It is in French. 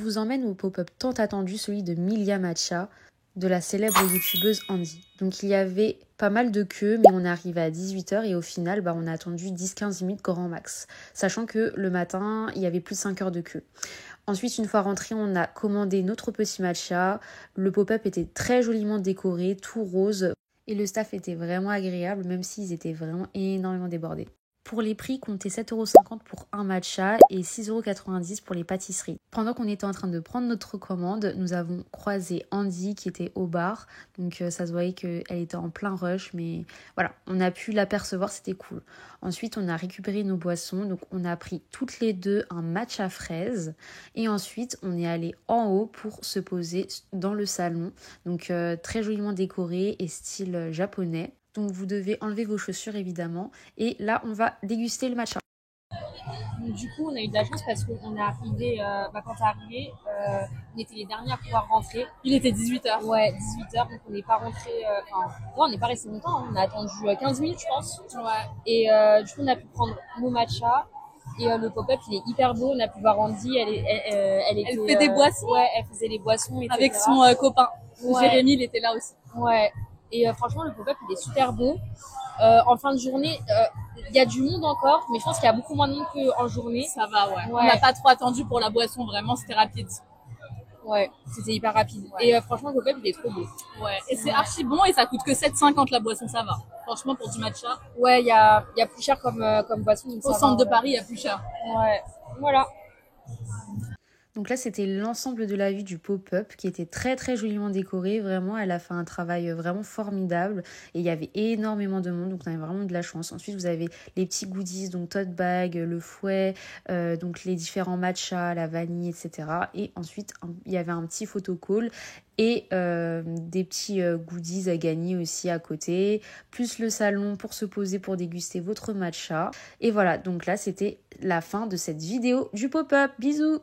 vous emmène au pop-up tant attendu, celui de Milia Matcha, de la célèbre youtubeuse Andy. Donc il y avait pas mal de queues, mais on est arrivé à 18h et au final, on a attendu 10-15 minutes grand max. Sachant que le matin, il y avait plus de 5 heures de queue. Ensuite, une fois rentré, on a commandé notre petit matcha. Le pop-up était très joliment décoré, tout rose. Et le staff était vraiment agréable, même s'ils étaient vraiment énormément débordés. Pour les prix, comptez 7,50 € pour un matcha et 6,90 € pour les pâtisseries. Pendant qu'on était en train de prendre notre commande, nous avons croisé Andy qui était au bar. Donc ça se voyait qu'elle était en plein rush, mais voilà, on a pu l'apercevoir, c'était cool. Ensuite, on a récupéré nos boissons. Donc on a pris toutes les deux un matcha fraise. Et ensuite, on est allé en haut pour se poser dans le salon. Donc très joliment décoré et style japonais. Donc vous devez enlever vos chaussures évidemment. Et là, on va déguster le matcha. Du coup, on a eu de la chance parce qu'on est arrivé, quand t'es arrivé, on était les derniers à pouvoir rentrer. Il était 18h. Ouais, 18h, donc on n'est pas rentré, on n'est pas resté longtemps, hein. On a attendu 15 minutes, je pense. Ouais. Et du coup, on a pu prendre nos matchas. Et le pop-up, il est hyper beau. On a pu voir Andy, Elle fait des boissons. Ouais, elle faisait les boissons, etc. Avec son copain. Ouais. Jérémy, il était là aussi. Ouais. Et franchement, le pop-up, il est super beau. En fin de journée, il y a du monde encore, mais je pense qu'il y a beaucoup moins de monde qu'en journée. Ça va, ouais. On n'a pas trop attendu pour la boisson, vraiment, c'était rapide. Ouais, c'était hyper rapide. Ouais. Et franchement, le pop-up, il est trop beau. Ouais, et c'est archi bon et ça coûte que 7,50 la boisson, ça va. Franchement, pour du matcha. Ouais, il y a plus cher comme boisson. Au centre de Paris, il y a plus cher. Ouais, voilà. Donc là, c'était l'ensemble de la vue du pop-up qui était très très joliment décoré. Vraiment, elle a fait un travail vraiment formidable. Et il y avait énormément de monde, donc on avait vraiment de la chance. Ensuite, vous avez les petits goodies, donc tote bag, le fouet, donc les différents matchas, la vanille, etc. Et ensuite, il y avait un petit photocall et des petits goodies à gagner aussi à côté, plus le salon pour se poser pour déguster votre matcha. Et voilà, donc là, c'était la fin de cette vidéo du pop-up. Bisous!